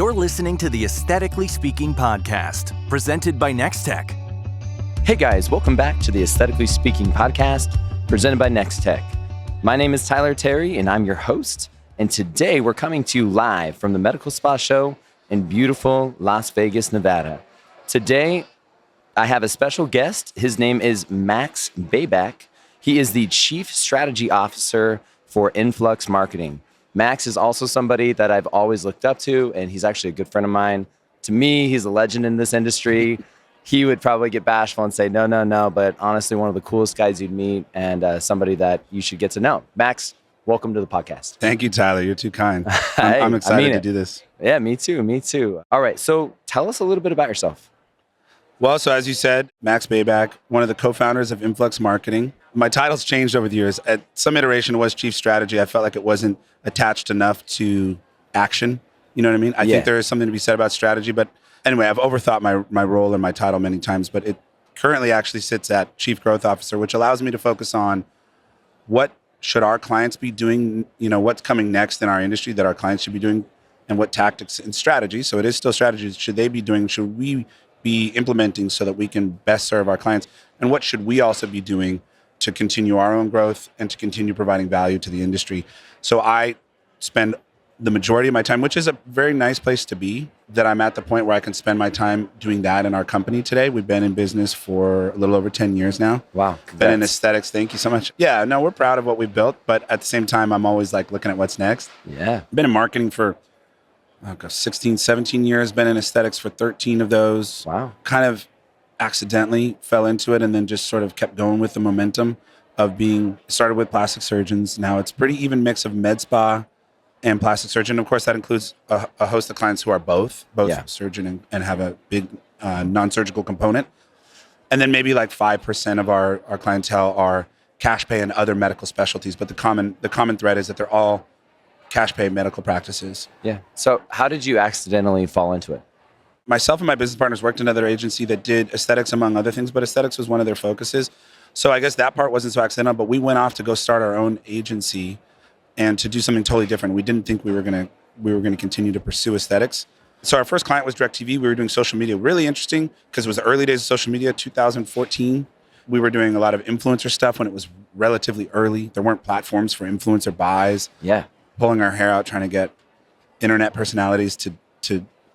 You're listening to the Aesthetically Speaking podcast, presented by Nextech. Hey guys, welcome back to the Aesthetically Speaking podcast, presented by Nextech. My name is Tyler Terry, and I'm your host. And today we're coming to you live from the Medical Spa Show in beautiful Las Vegas, Nevada. Today, I have a special guest. His name is Max Baybak. He is the Chief Strategy Officer for Influx Marketing. Max is also somebody that I've always looked up to, and he's actually a good friend of mine. To me, he's a legend in this industry. He would probably get bashful and say, no, but honestly, one of the coolest guys you'd meet and somebody that you should get to know. Max, welcome to the podcast. Thank you, Tyler. You're too kind. I'm excited to do this. Yeah, me too. All right, so tell us a little bit about yourself. Well, so as you said, Max Baybak, one of the co-founders of Influx Marketing. My title's changed over the years. At some iteration, it was Chief Strategy. I felt like it wasn't attached enough to action. You know what I mean? I think there is something to be said about strategy. But anyway, I've overthought my role and my title many times, but it currently actually sits at Chief Growth Officer, which allows me to focus on what should our clients be doing, what's coming next in our industry that our clients should be doing, and what tactics and strategy. So it is still strategies. Should they be doing? Should we be implementing so that we can best serve our clients? And what should we also be doing to continue our own growth and to continue providing value to the industry? So I spend the majority of my time, which is a very nice place to be, that I'm at the point where I can spend my time doing that in our company today. We've been in business for a little over 10 years now. Wow. Been in aesthetics. Thank you so much. Yeah, no, we're proud of what we've built, but at the same time, I'm always looking at what's next. Yeah. Been in marketing for 16, 17 years, been in aesthetics for 13 of those. Wow. Kind of accidentally fell into it and then just sort of kept going with the momentum of started with plastic surgeons. Now it's pretty even mix of med spa and plastic surgeon. Of course, that includes a host of clients who are both surgeon and have a big non-surgical component. And then maybe 5% of our clientele are cash pay and other medical specialties. But the common thread is that they're all cash pay medical practices. Yeah. So how did you accidentally fall into it? Myself and my business partners worked in another agency that did aesthetics, among other things, but aesthetics was one of their focuses. So I guess that part wasn't so accidental, but we went off to go start our own agency and to do something totally different. We didn't think we were going to continue to pursue aesthetics. So our first client was DirecTV. We were doing social media. Really interesting because it was the early days of social media, 2014. We were doing a lot of influencer stuff when it was relatively early. There weren't platforms for influencer buys. Yeah. Pulling our hair out, trying to get internet personalities to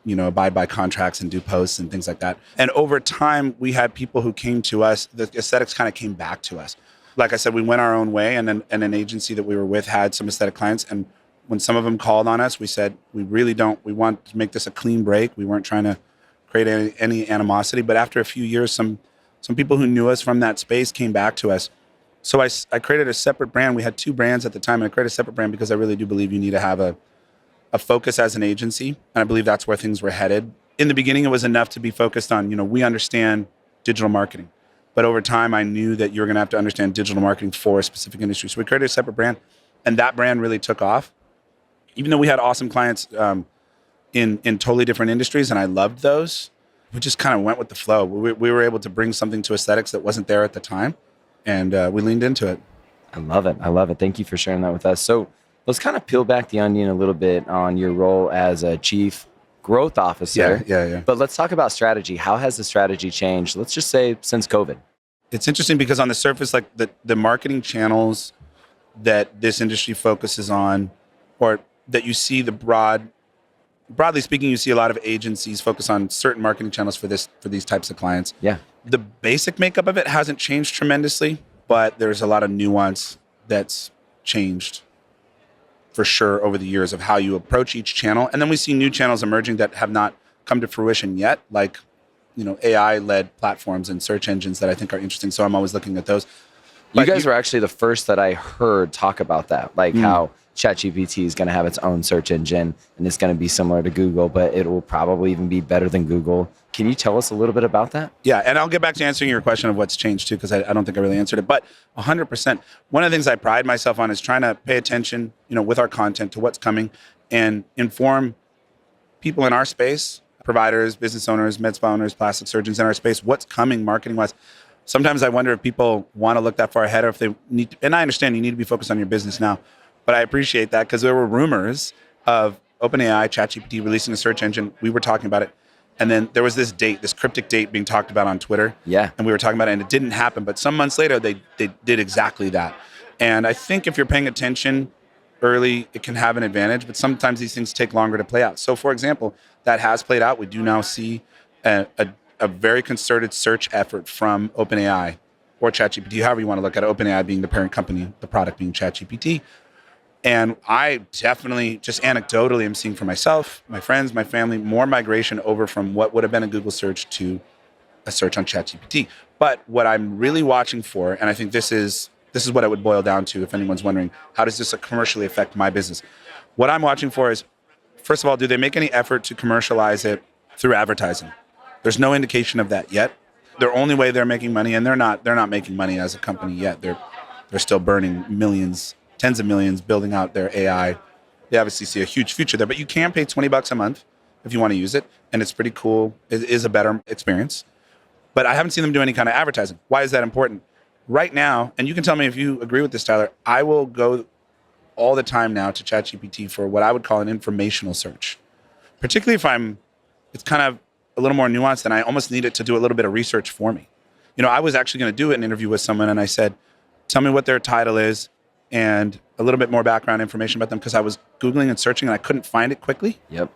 abide by contracts and do posts and things like that. And over time, we had people who came to us. The aesthetics kind of came back to us. Like I said, we went our own way, and an agency that we were with had some aesthetic clients. And when some of them called on us, we said, we want to make this a clean break. We weren't trying to create any animosity. But after a few years, some people who knew us from that space came back to us. So I created a separate brand. We had two brands at the time, and I created a separate brand because I really do believe you need to have a focus as an agency. And I believe that's where things were headed. In the beginning, it was enough to be focused on, we understand digital marketing. But over time, I knew that you're going to have to understand digital marketing for a specific industry. So we created a separate brand, and that brand really took off. Even though we had awesome clients in totally different industries, and I loved those, we just kind of went with the flow. We were able to bring something to aesthetics that wasn't there at the time, and we leaned into it. I love it. Thank you for sharing that with us. So let's kind of peel back the onion a little bit on your role as a Chief Growth Officer. Yeah. But let's talk about strategy. How has the strategy changed? Let's just say since COVID. It's interesting because on the surface, the marketing channels that this industry focuses on, or that you see broadly speaking, you see a lot of agencies focus on certain marketing channels for these types of clients. Yeah. The basic makeup of it hasn't changed tremendously, but there's a lot of nuance that's changed for sure over the years of how you approach each channel. And then we see new channels emerging that have not come to fruition yet, like AI-led platforms and search engines that I think are interesting. So I'm always looking at those. You guys were actually the first that I heard talk about that, how ChatGPT is going to have its own search engine and it's going to be similar to Google, but it will probably even be better than Google. Can you tell us a little bit about that? Yeah, and I'll get back to answering your question of what's changed too, because I don't think I really answered it. But 100%, one of the things I pride myself on is trying to pay attention, with our content to what's coming and inform people in our space, providers, business owners, med spa owners, plastic surgeons in our space, what's coming marketing-wise. Sometimes I wonder if people want to look that far ahead or if they need to, and I understand you need to be focused on your business now, but I appreciate that because there were rumors of OpenAI, ChatGPT releasing a search engine. We were talking about it. And then there was this date, this cryptic date being talked about on Twitter. Yeah. And we were talking about it, and it didn't happen. But some months later, they did exactly that. And I think if you're paying attention early, it can have an advantage. But sometimes these things take longer to play out. So, for example, that has played out. We do now see a very concerted search effort from OpenAI or ChatGPT, however you want to look at it. OpenAI being the parent company, the product being ChatGPT. And I definitely, just anecdotally, am seeing for myself, my friends, my family, more migration over from what would have been a Google search to a search on ChatGPT. But what I'm really watching for, and I think this is what it would boil down to if anyone's wondering, how does this commercially affect my business? What I'm watching for is, first of all, do they make any effort to commercialize it through advertising? There's no indication of that yet. The only way they're making money, and they're not making money as a company yet. They're still burning millions, tens of millions, building out their AI. They obviously see a huge future there, but you can pay $20 a month if you want to use it, and it's pretty cool. It is a better experience. But I haven't seen them do any kind of advertising. Why is that important? Right now, and you can tell me if you agree with this, Tyler, I will go all the time now to ChatGPT for what I would call an informational search. Particularly if it's kind of a little more nuanced and I almost need it to do a little bit of research for me. I was actually going to do an interview with someone, and I said, tell me what their title is and a little bit more background information about them, because I was Googling and searching and I couldn't find it quickly. Yep.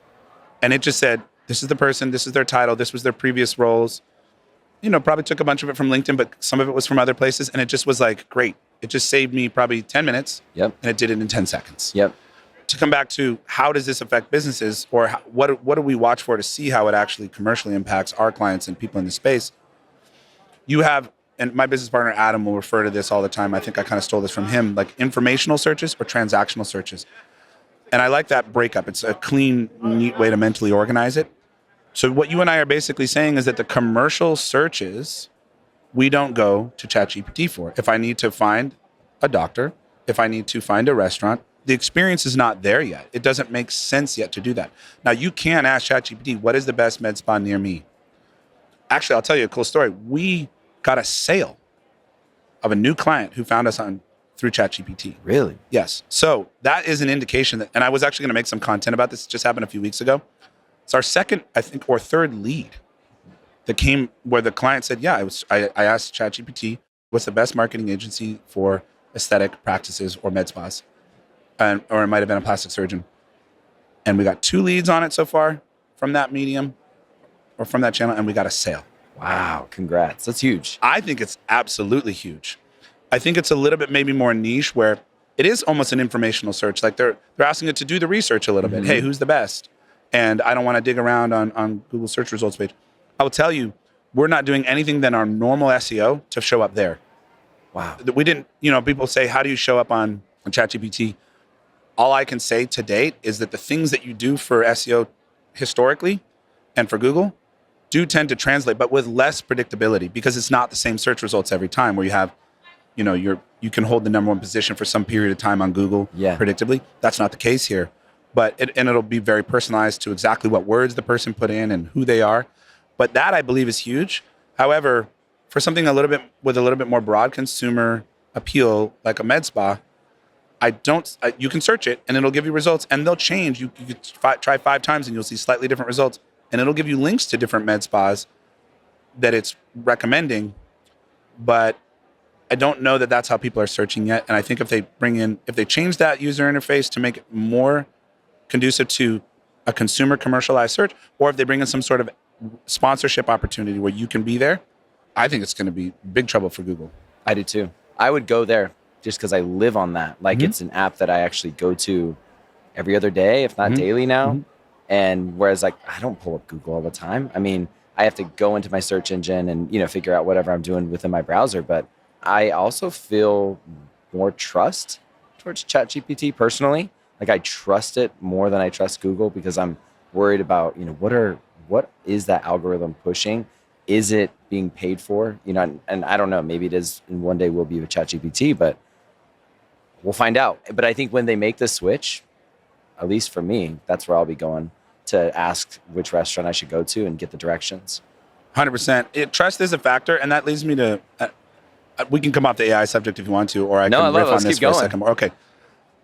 And it just said, this is the person, this is their title, this was their previous roles. Probably took a bunch of it from LinkedIn, but some of it was from other places. And it just was like, great. It just saved me probably 10 minutes. Yep. And it did it in 10 seconds. Yep. To come back to how does this affect businesses, or what do we watch for to see how it actually commercially impacts our clients and people in the space? You have, and my business partner, Adam, will refer to this all the time. I think I kind of stole this from him, like informational searches or transactional searches. And I like that breakup. It's a clean, neat way to mentally organize it. So what you and I are basically saying is that the commercial searches, we don't go to ChatGPT for. If I need to find a doctor, if I need to find a restaurant, the experience is not there yet. It doesn't make sense yet to do that. Now, you can ask ChatGPT, what is the best med spa near me? Actually, I'll tell you a cool story. We got a sale of a new client who found us through ChatGPT. Really? Yes. So that is an indication that, and I was actually going to make some content about this. It just happened a few weeks ago. It's our second, I think, or third lead that came where the client said, yeah, I asked ChatGPT, what's the best marketing agency for aesthetic practices or med spas? Or it might have been a plastic surgeon. And we got 2 leads on it so far from that medium or from that channel, and we got a sale. Wow, congrats. That's huge. I think it's absolutely huge. I think it's a little bit maybe more niche where it is almost an informational search. Like they're asking it to do the research a little bit. Hey, who's the best? And I don't want to dig around on Google search results page. I will tell you, we're not doing anything than our normal SEO to show up there. Wow. We didn't, people say, how do you show up on ChatGPT? All I can say to date is that the things that you do for SEO historically and for Google do tend to translate, but with less predictability, because it's not the same search results every time where you have, you can hold the number 1 position for some period of time on Google predictably. That's not the case here. But it'll be very personalized to exactly what words the person put in and who they are. But that, I believe, is huge. However, for something with a little bit more broad consumer appeal, like a med spa, you can search it and it'll give you results, and they'll change. You could try 5 times and you'll see slightly different results, and it'll give you links to different med spas that it's recommending. But I don't know that that's how people are searching yet. And I think if they change that user interface to make it more conducive to a consumer commercialized search, or if they bring in some sort of sponsorship opportunity where you can be there, I think it's going to be big trouble for Google. I do too. I would go there just because I live on that. Like it's an app that I actually go to every other day, if not daily now. And whereas like, I don't pull up Google all the time. I mean, I have to go into my search engine and, figure out whatever I'm doing within my browser. But I also feel more trust towards ChatGPT personally. Like I trust it more than I trust Google, because I'm worried about, what is that algorithm pushing? Is it being paid for? And I don't know, maybe it is, and one day we'll be with ChatGPT, but we'll find out. But I think when they make the switch, at least for me, that's where I'll be going to ask which restaurant I should go to and get the directions. 100%. Trust is a factor, and that leads me to, we can come off the AI subject if you want to, or I can riff on this for a second more. Okay.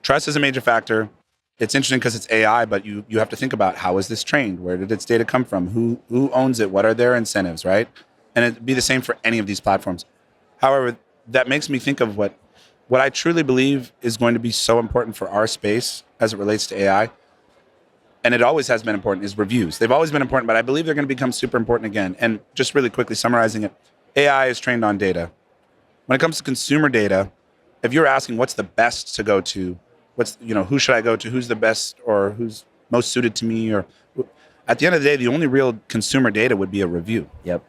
Trust is a major factor. it's interesting because it's AI, but you have to think about how is this trained? Where did its data come from? Who owns it? What are their incentives, right? And it'd be the same for any of these platforms. However, that makes me think of what I truly believe is going to be so important for our space as it relates to AI, and it always has been important, is reviews. They've always been important, but I believe they're going to become super important again. And just really quickly summarizing it, AI is trained on data. When it comes to consumer data, if you're asking what's the best to go to, who should I go to, who's the best or who's most suited to me, or at the end of the day, the only real consumer data would be a review. Yep.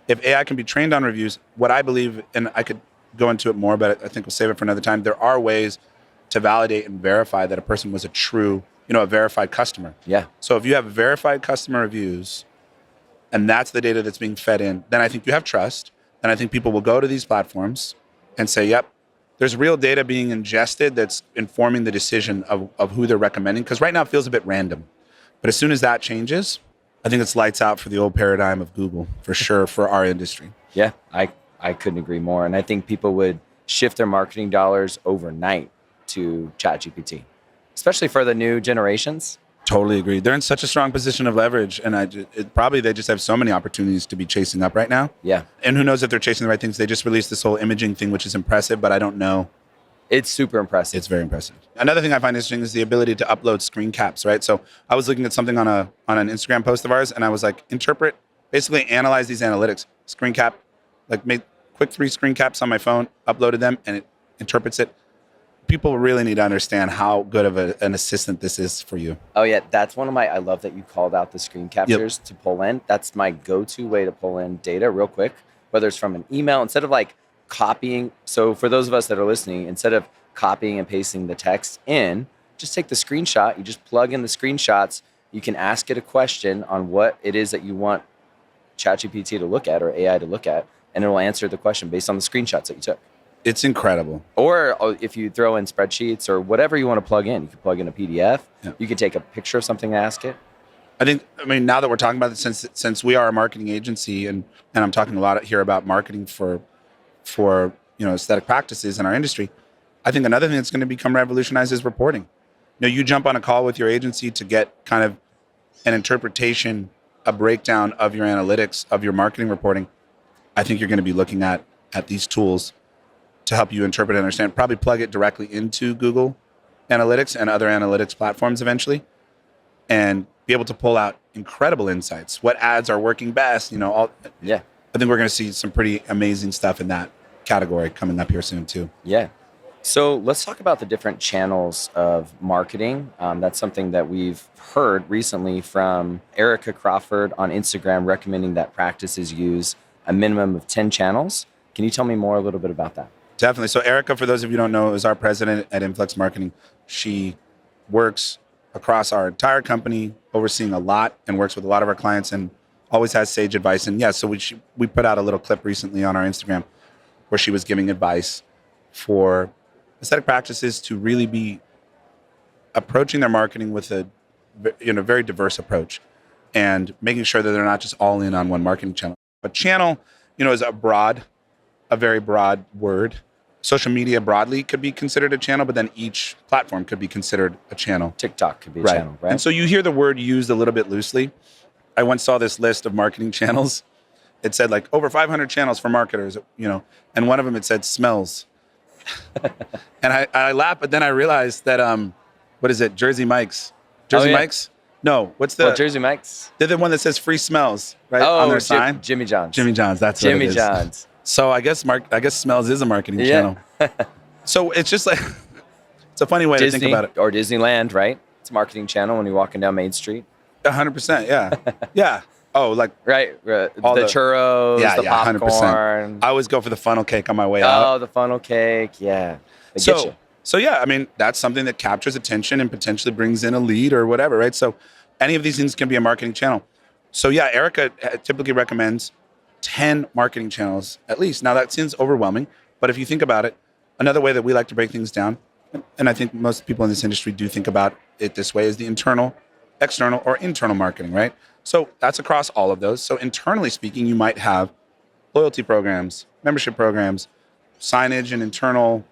If AI can be trained on reviews, what I believe, and I could go into it more, but I think we'll save it for another time, there are ways to validate and verify that a person was a true, a verified customer. Yeah. So if you have verified customer reviews and that's the data that's being fed in, then I think you have trust. And I think people will go to these platforms and say, yep, there's real data being ingested that's informing the decision of who they're recommending. Because right now it feels a bit random. But as soon as that changes, I think it's lights out for the old paradigm of Google, for sure, for our industry. Yeah, I couldn't agree more. And I think people would shift their marketing dollars overnight to ChatGPT, especially for the new generations. Totally agree. They're in such a strong position of leverage, and they just have so many opportunities to be chasing up right now. Yeah. And who knows if they're chasing the right things. They just released this whole imaging thing, which is impressive, but I don't know. It's super impressive. It's very impressive. Another thing I find interesting is the ability to upload screen caps, right? So I was looking at something on an Instagram post of ours, and I was like, basically analyze these analytics. Screen cap, like make quick 3 screen caps on my phone, uploaded them, and it interprets it. People really need to understand how good of an assistant this is for you. Oh yeah, that's one of I love that you called out the screen captures to pull in. That's my go-to way to pull in data real quick, whether it's from an email, instead of like copying. So for those of us that are listening, instead of copying and pasting the text in, just take the screenshot. You just plug in the screenshots. You can ask it a question on what it is that you want ChatGPT to look at or AI to look at, and it will answer the question based on the screenshots that you took. It's incredible. Or if you throw in spreadsheets or whatever you want to plug in, you can plug in a PDF. Yeah. You can take a picture of something and ask it. I mean, now that we're talking about it, since we are a marketing agency, and I'm talking a lot here about marketing for aesthetic practices in our industry, I think another thing that's going to become revolutionized is reporting. You jump on a call with your agency to get kind of an interpretation, a breakdown of your analytics, of your marketing reporting. I think you're going to be looking at these tools to help you interpret and understand, probably plug it directly into Google Analytics and other analytics platforms eventually, and be able to pull out incredible insights. What ads are working best? I think we're going to see some pretty amazing stuff in that category coming up here soon too. Yeah. So let's talk about the different channels of marketing. That's something that we've heard recently from Erica Crawford on Instagram, recommending that practices use a minimum of 10 channels. Can you tell me more a little bit about that? Definitely. So Erica, for those of you who don't know, is our president at Influx Marketing. She works across our entire company, overseeing a lot, and works with a lot of our clients, and always has sage advice. And so we put out a little clip recently on our Instagram where she was giving advice for aesthetic practices to really be approaching their marketing with a very diverse approach, and making sure that they're not just all in on one marketing channel. But channel, is a very broad word. Social media broadly could be considered a channel, but then each platform could be considered a channal. TikTok could be a channel, right? And so you hear the word used a little bit loosely. I once saw this list of marketing channels. It said like over 500 channels for marketers, and one of them it said smells. And I laughed, but then I realized that, what is it? Jersey Mike's. Mike's? No, what's the... Jersey Mike's? They're the one that says free smells, right? On their sign. Jimmy John's. Jimmy John's, that's what it is. Jimmy John's. So I guess smells is a marketing channel. So it's just like, it's a funny way to think about it. Or Disneyland, right? It's a marketing channel when you're walking down Main Street. 100%, yeah. Yeah. Oh, like... Right. The churros, the popcorn. 100%. I always go for the funnel cake on my way out. Oh, the funnel cake, yeah. So yeah, I mean, that's something that captures attention and potentially brings in a lead or whatever, right? So any of these things can be a marketing channel. So yeah, Erica typically recommends 10 marketing channels at least. Now that seems overwhelming, but if you think about it, another way that we like to break things down, and I think most people in this industry do think about it this way, is the internal, external, or internal marketing, right? So that's across all of those. So internally speaking, you might have loyalty programs, membership programs, signage and internal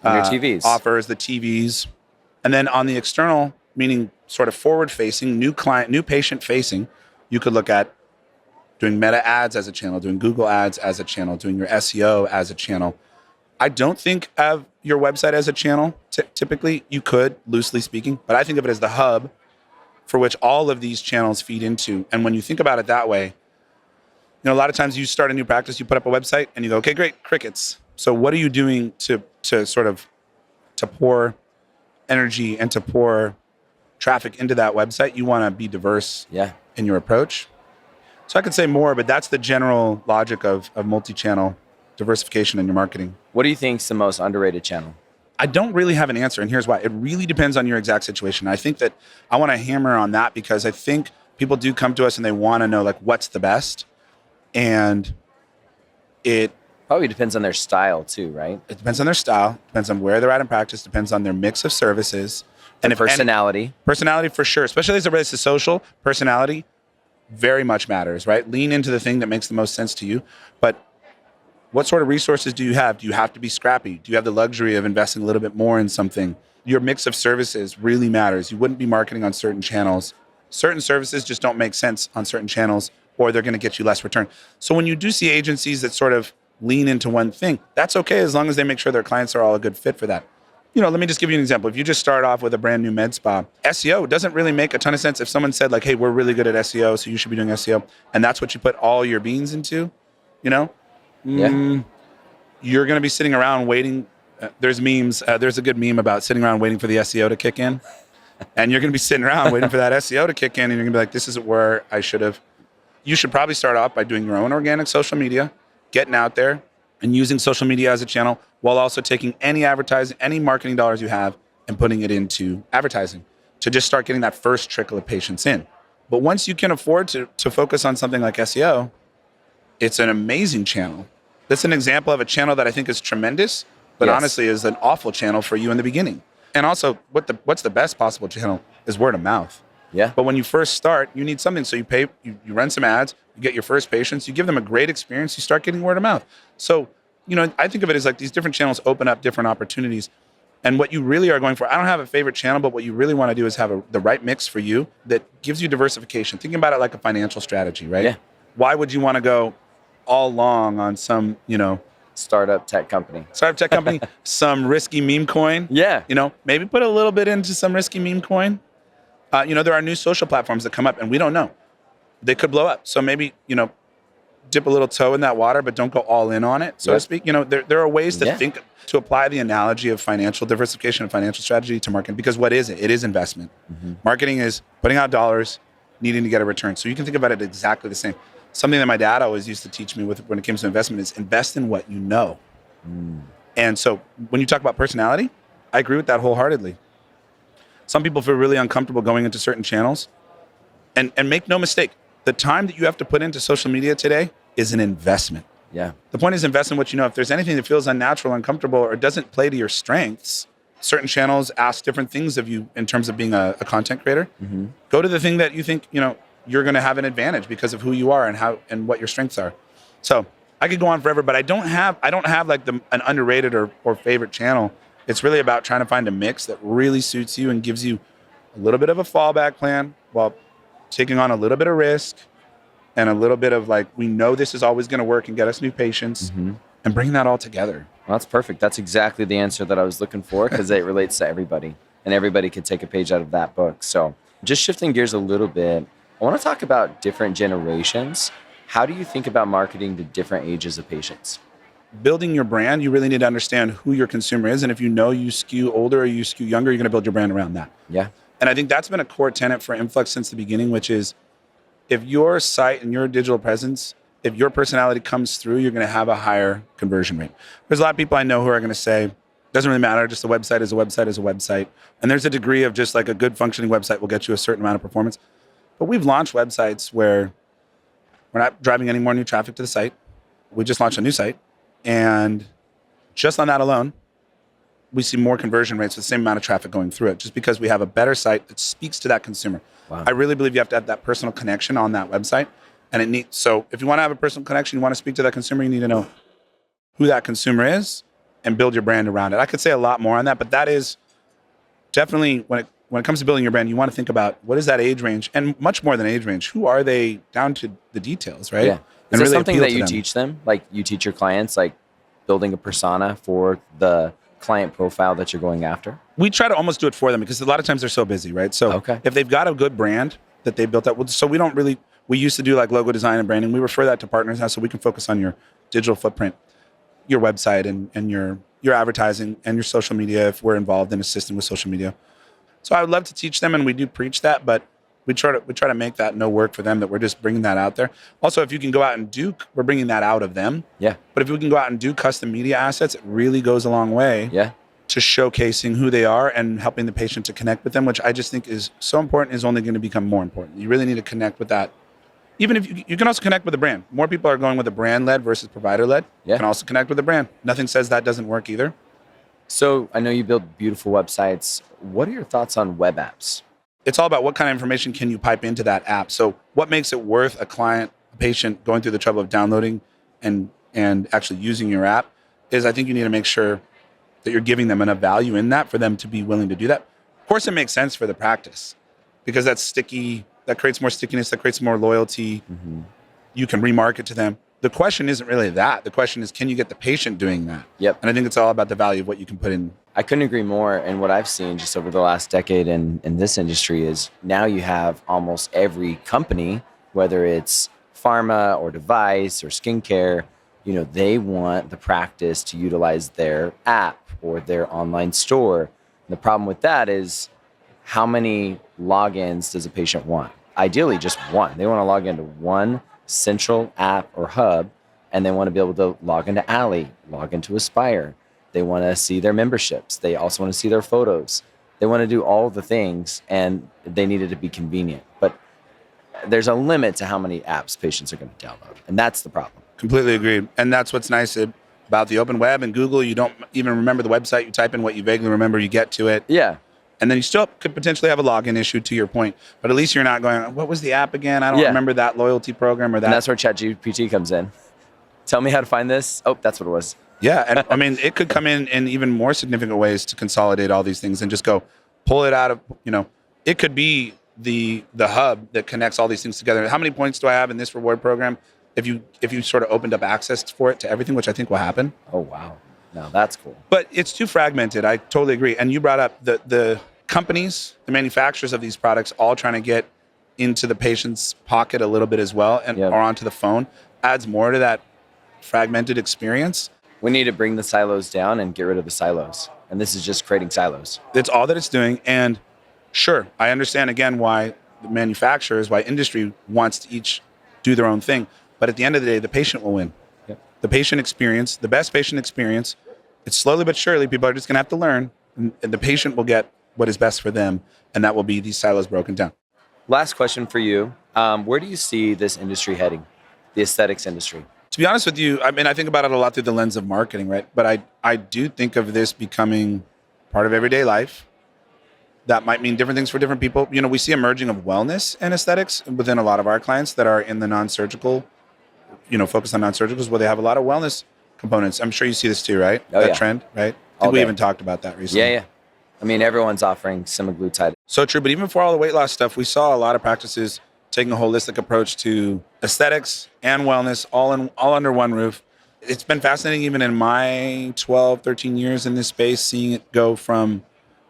your TVs. offers, the TVs. And then on the external meaning sort of forward-facing, new client, new patient-facing, you could look at doing Meta ads as a channel, doing Google ads as a channel, doing your SEO as a channel. I don't think of your website as a channel. Typically, you could, loosely speaking, but I think of it as the hub for which all of these channels feed into. And when you think about it that way, a lot of times you start a new practice, you put up a website, and you go, okay, great, crickets. So what are you doing to sort of to pour energy and to pour traffic into that website? You want to be diverse in your approach. So I could say more, but that's the general logic of multi-channel diversification in your marketing. What do you think is the most underrated channel? I don't really have an answer, and here's why. It really depends on your exact situation. I think that I want to hammer on that because I think people do come to us and they want to know like what's the best. And it probably depends on their style too, right? It depends on their style, depends on where they're at in practice, depends on their mix of services. And personality. Personality for sure, especially as it relates to social, personality very much matters, right? Lean into the thing that makes the most sense to you. But what sort of resources do you have? Do you have to be scrappy? Do you have the luxury of investing a little bit more in something? Your mix of services really matters. You wouldn't be marketing on certain channels. Certain services just don't make sense on certain channels, or they're going to get you less return. So when you do see agencies that sort of lean into one thing, that's okay as long as they make sure their clients are all a good fit for that. Let me just give you an example. If you just start off with a brand new med spa, SEO doesn't really make a ton of sense. If someone said like, hey, we're really good at SEO, so you should be doing SEO, and that's what you put all your beans into, you're going to be sitting around waiting. There's memes. There's a good meme about sitting around waiting for the SEO to kick in. And you're going to be sitting around waiting for that SEO to kick in, and you're going to be like, this isn't where I should have. You should probably start off by doing your own organic social media, getting out there and using social media as a channel while also taking any advertising, any marketing dollars you have and putting it into advertising to just start getting that first trickle of patients in. But once you can afford to focus on something like SEO, it's an amazing channel. That's an example of a channel that I think is tremendous, but honestly is an awful channel for you in the beginning. And also, what's the best possible channel is word of mouth. Yeah. But when you first start, you need something. So you run some ads, you get your first patients, you give them a great experience, you start getting word of mouth. So, I think of it as like these different channels open up different opportunities. And what you really are going for, I don't have a favorite channel, but what you really want to do is have the right mix for you that gives you diversification. Thinking about it like a financial strategy, right? Yeah. Why would you want to go all long on some, startup tech company, some risky meme coin? Yeah. Maybe put a little bit into some risky meme coin. There are new social platforms that come up and we don't know. They could blow up. So maybe, dip a little toe in that water, but don't go all in on it, so to speak. There are ways to to apply the analogy of financial diversification and financial strategy to marketing, because what is it? It is investment. Mm-hmm. Marketing is putting out dollars, needing to get a return. So you can think about it exactly the same. Something that my dad always used to teach me when it came to investment is invest in what you know. Mm. And so when you talk about personality, I agree with that wholeheartedly. Some people feel really uncomfortable going into certain channels. And make no mistake, the time that you have to put into social media today is an investment. Yeah. The point is invest in what you know. If there's anything that feels unnatural, uncomfortable, or doesn't play to your strengths, certain channels ask different things of you in terms of being a content creator. Mm-hmm. Go to the thing that you think, you're going to have an advantage because of who you are and what your strengths are. So I could go on forever, but I don't have like an underrated or favorite channel. It's really about trying to find a mix that really suits you and gives you a little bit of a fallback plan while taking on a little bit of risk and a little bit of like, we know this is always going to work and get us new patients, and bring that all together. Well, that's perfect. That's exactly the answer that I was looking for, because it relates to everybody and everybody could take a page out of that book. So just shifting gears a little bit, I want to talk about different generations. How do you think about marketing to different ages of patients? Building your brand, you really need to understand who your consumer is. And if you know you skew older or you skew younger, you're going to build your brand around that. Yeah. And I think that's been a core tenet for Influx since the beginning, which is if your site and your digital presence, if your personality comes through, you're going to have a higher conversion rate. There's a lot of people I know who are going to say, doesn't really matter, just a website is a website is a website. And there's a degree of just like a good functioning website will get you a certain amount of performance. But we've launched websites where we're not driving any more new traffic to the site. We just launched a new site. And just on that alone, we see more conversion rates with the same amount of traffic going through it, just because we have a better site that speaks to that consumer. Wow. I really believe you have to have that personal connection on that website. And so if you want to have a personal connection, you want to speak to that consumer, you need to know who that consumer is and build your brand around it. I could say a lot more on that, but that is definitely when when it comes to building your brand, you want to think about what is that age range, and much more than age range. Who are they down to the details, right? Yeah. And Is this really something appeal that to you them. teach them? Like you teach your clients, like building a persona for the client profile that you're going after? We try to almost do it for them because a lot of times they're so busy, right? So Okay. if they've got a good brand that they built up, so we used to do like logo design and branding. We refer that to partners now so we can focus on your digital footprint, your website and your advertising and your social media if we're involved in assisting with social media. So I would love to teach them, and we do preach that, but we try to make that no work for them, that we're just bringing that out there. Also, if you can go out and we're bringing that out of them. Yeah. But if we can go out and do custom media assets, it really goes a long way Yeah. to showcasing who they are and helping the patient to connect with them, which I just think is so important, is only going to become more important. You really need to connect with that. Even if you can also connect with the brand. More people are going with a brand-led versus provider-led. Yeah. You can also connect with the brand. Nothing says that doesn't work either. So I know you build beautiful websites. What are your thoughts on web apps? It's all about what kind of information can you pipe into that app. So what makes it worth a patient going through the trouble of downloading and actually using your app is, I think you need to make sure that you're giving them enough value in that for them to be willing to do that. Of course, it makes sense for the practice because that's sticky. That creates more stickiness. That creates more loyalty. Mm-hmm. You can remarket to them. The question isn't really that. The question is, can you get the patient doing that? Yep. And I think it's all about the value of what you can put in. I couldn't agree more. And what I've seen just over the last decade in this industry is now you have almost every company, whether it's pharma or device or skincare, they want the practice to utilize their app or their online store. And the problem with that is, how many logins does a patient want? Ideally, just one. They want to log into one central app or hub, and they want to be able to log into Alley, log into Aspire. They want to see their memberships. They also want to see their photos. They want to do all the things, and they need it to be convenient. But there's a limit to how many apps patients are going to download, and that's the problem. Completely agreed. And that's what's nice about the open web and Google. You don't even remember the website. You type in what you vaguely remember, you get to it. Yeah. And then you still could potentially have a login issue, to your point. But at least you're not going, what was the app again? I don't remember that loyalty program or that. And that's where ChatGPT comes in. Tell me how to find this. Oh, that's what it was. Yeah. And I mean, it could come in even more significant ways to consolidate all these things and just go pull it out of, it could be the hub that connects all these things together. How many points do I have in this reward program? If you sort of opened up access for it to everything, which I think will happen. Oh, wow. No, that's cool. But it's too fragmented. I totally agree. And you brought up the companies, the manufacturers of these products, all trying to get into the patient's pocket a little bit as well, and or onto the phone, adds more to that fragmented experience. We need to bring the silos down and get rid of the silos. And this is just creating silos. That's all that it's doing. And sure, I understand again why the manufacturers, why industry wants to each do their own thing. But at the end of the day, the patient will win. Yep. The patient experience, the best patient experience, it's slowly but surely, people are just going to have to learn, and the patient will get what is best for them, and that will be these silos broken down. Last question for you. Where do you see this industry heading, the aesthetics industry? To be honest with you, I mean, I think about it a lot through the lens of marketing, right? But I do think of this becoming part of everyday life. That might mean different things for different people. We see emerging of wellness and aesthetics within a lot of our clients that are in the non-surgical, focused on non-surgicals, where they have a lot of wellness components. I'm sure you see this too, right? Oh, that trend, right? I think we even talked about that recently. Yeah. I mean, everyone's offering semaglutide. So true. But even for all the weight loss stuff, we saw a lot of practices taking a holistic approach to aesthetics and wellness all under one roof. It's been fascinating, even in my 12, 13 years in this space, seeing it go from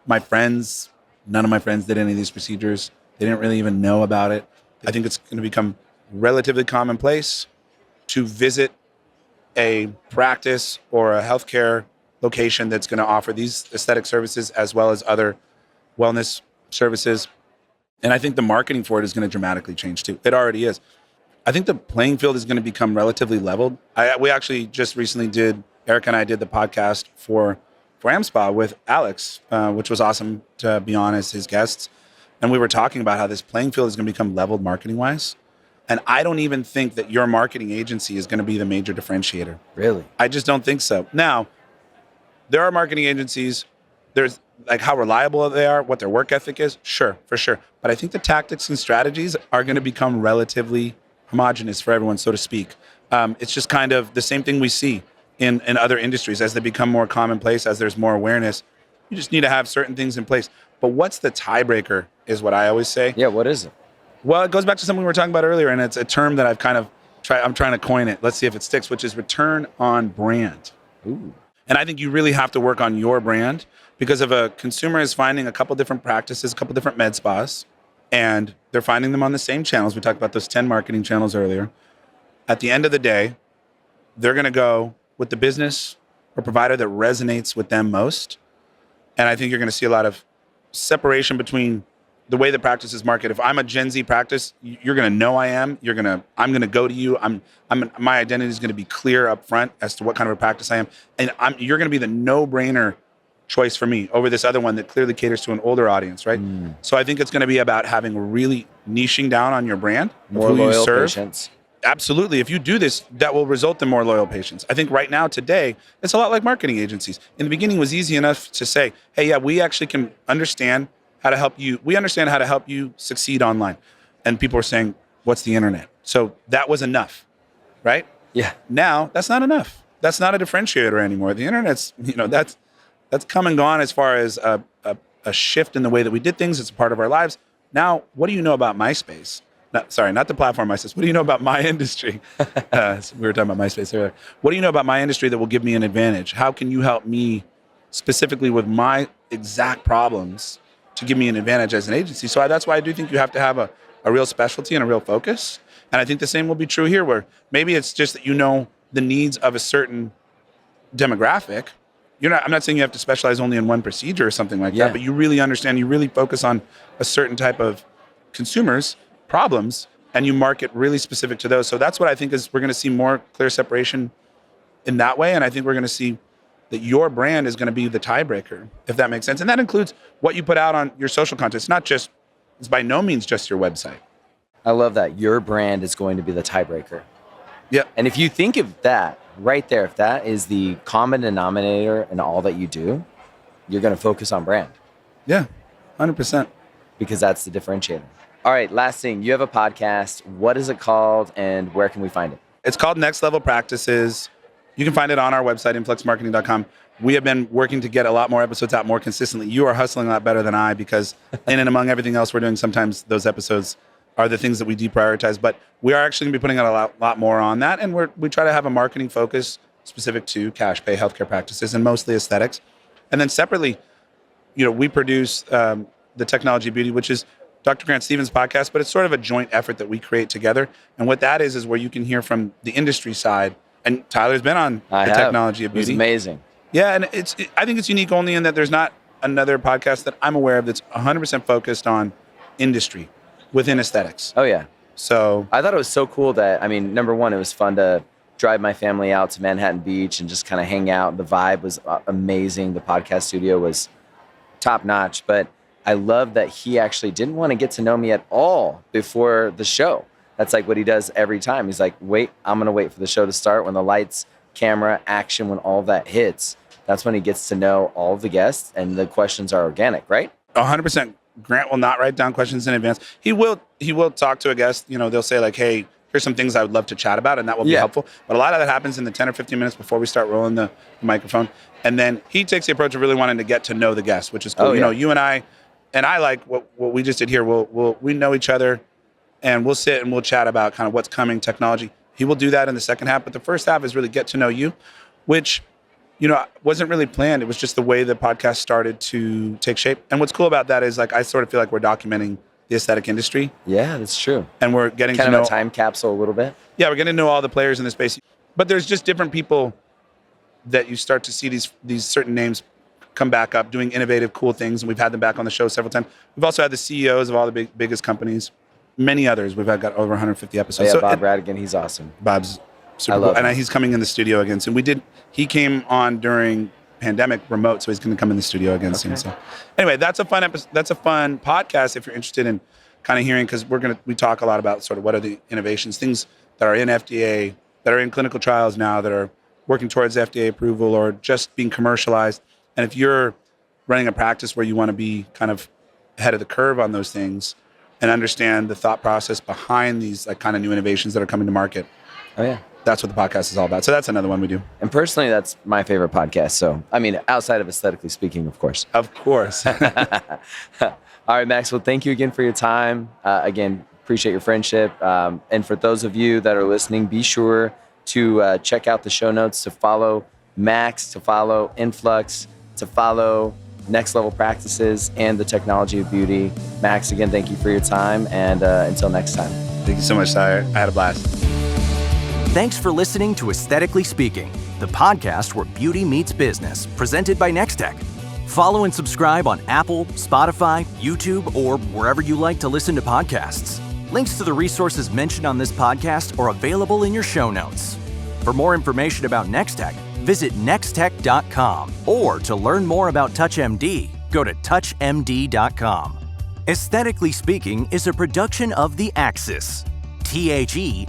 my friends. None of my friends did any of these procedures. They didn't really even know about it. I think it's going to become relatively commonplace to visit a practice or a healthcare location that's going to offer these aesthetic services as well as other wellness services. And I think the marketing for it is going to dramatically change too. It already is. I think the playing field is going to become relatively leveled. We actually just recently Eric and I did the podcast for AmSpa with Alex, which was awesome to be on as his guests. And we were talking about how this playing field is going to become leveled marketing wise. And I don't even think that your marketing agency is going to be the major differentiator. Really? I just don't think so. Now, there are marketing agencies, there's like how reliable they are, what their work ethic is, sure, for sure. But I think the tactics and strategies are going to become relatively homogenous for everyone, so to speak. It's just kind of the same thing we see in other industries as they become more commonplace, as there's more awareness. You just need to have certain things in place. But what's the tiebreaker is what I always say. Yeah, what is it? Well, it goes back to something we were talking about earlier, and it's a term that I'm trying to coin it. Let's see if it sticks, which is return on brand. Ooh. And I think you really have to work on your brand, because if a consumer is finding a couple different practices, a couple different med spas, and they're finding them on the same channels, we talked about those 10 marketing channels earlier, at the end of the day, they're going to go with the business or provider that resonates with them most. And I think you're going to see a lot of separation between the way the practice is marketed. If I'm a Gen Z practice, you're going to know I am. I'm going to go to you. My identity is going to be clear up front as to what kind of a practice I am. And you're going to be the no-brainer choice for me over this other one that clearly caters to an older audience, right? So I think it's going to be about having really niching down on your brand, more who loyal you serve. patients. Absolutely. If you do this, that will result in more loyal patients. I think right now, today, it's a lot like marketing agencies. In the beginning, it was easy enough to say, hey, yeah, we actually can understand how to help you. We understand how to help you succeed online. And people were saying, what's the internet? So that was enough, right? Yeah. Now, that's not enough. That's not a differentiator anymore. The internet's, that's come and gone as far as a shift in the way that we did things. It's a part of our lives. Now, what do you know about MySpace? Not the platform MySpace. What do you know about my industry? We were talking about MySpace earlier. What do you know about my industry that will give me an advantage? How can you help me specifically with my exact problems to give me an advantage as an agency? So that's why I do think you have to have a real specialty and a real focus. And I think the same will be true here, where maybe it's just that you know the needs of a certain demographic. I'm not saying you have to specialize only in one procedure or something like that, but you really understand, you really focus on a certain type of consumers' problems, and you market really specific to those. So that's what I think is we're going to see more clear separation in that way. And I think we're going to see that your brand is going to be the tiebreaker, if that makes sense. And that includes what you put out on your social content. It's by no means just your website. I love that. Your brand is going to be the tiebreaker. Yeah. And if you think of that right there, if that is the common denominator in all that you do, you're going to focus on brand. Yeah, 100%. Because that's the differentiator. All right, last thing. You have a podcast. What is it called and where can we find it? It's called Next Level Practices. You can find it on our website, influxmarketing.com. We have been working to get a lot more episodes out more consistently. You are hustling a lot better than I, because in and among everything else we're doing, sometimes those episodes are the things that we deprioritize. But we are actually going to be putting out a lot more on that. And we try to have a marketing focus specific to cash pay healthcare practices and mostly aesthetics. And then separately, we produce the Technology Beauty, which is Dr. Grant Stevens' podcast, but it's sort of a joint effort that we create together. And what that is where you can hear from the industry side. And Tyler's been on the Technology of Beauty. It was amazing. Yeah, and I think it's unique only in that there's not another podcast that I'm aware of that's 100% focused on industry within aesthetics. Oh, yeah. So I thought it was so cool that, number one, it was fun to drive my family out to Manhattan Beach and just kind of hang out. The vibe was amazing. The podcast studio was top notch. But I love that he actually didn't want to get to know me at all before the show. That's like what he does every time. He's like, I'm going to wait for the show to start. When the lights, camera, action, when all that hits, that's when he gets to know all of the guests and the questions are organic, right? 100%. Grant will not write down questions in advance. He will talk to a guest. They'll say like, hey, here's some things I would love to chat about, and that will be helpful. But a lot of that happens in the 10 or 15 minutes before we start rolling the microphone. And then he takes the approach of really wanting to get to know the guest, which is cool. You and I like what we just did here. We know each other, and we'll sit and we'll chat about kind of what's coming, technology. He will do that in the second half, but the first half is really get to know you, which, wasn't really planned. It was just the way the podcast started to take shape. And what's cool about that is like I sort of feel like we're documenting the aesthetic industry. Yeah, that's true. And we're getting kind to know of a time capsule a little bit. Yeah, we're getting to know all the players in the space. But there's just different people that you start to see these certain names come back up doing innovative, cool things. And we've had them back on the show several times. We've also had the CEOs of all the biggest companies, many others. We've got over 150 episodes. Oh, yeah, Bob Radigan, he's awesome. Bob's super cool. And he's coming in the studio again soon. He came on during pandemic remote, so he's going to come in the studio again soon. So anyway, that's a fun episode. That's a fun podcast if you're interested in kind of hearing, because we talk a lot about sort of what are the innovations, things that are in FDA, that are in clinical trials now, that are working towards FDA approval or just being commercialized. And if you're running a practice where you want to be kind of ahead of the curve on those things and understand the thought process behind these like kind of new innovations that are coming to market. Oh yeah. that's what the podcast is all about. So that's another one we do. And personally, that's my favorite podcast. So, I mean, outside of aesthetically speaking, of course. Of course. All right, Max. Well, thank you again for your time. Again, appreciate your friendship. And for those of you that are listening, be sure to check out the show notes, to follow Max, to follow Influx, to follow Next Level Practices and the Technology of Beauty. Max, again, thank you for your time. And until next time. Thank you so much, Tyler. I had a blast. Thanks for listening to Aesthetically Speaking, the podcast where beauty meets business, presented by Nextech. Follow and subscribe on Apple, Spotify, YouTube, or wherever you like to listen to podcasts. Links to the resources mentioned on this podcast are available in your show notes. For more information about Nextech, visit nextech.com, or to learn more about TouchMD, go to touchmd.com. Aesthetically Speaking is a production of The Axis, TheAxis.io.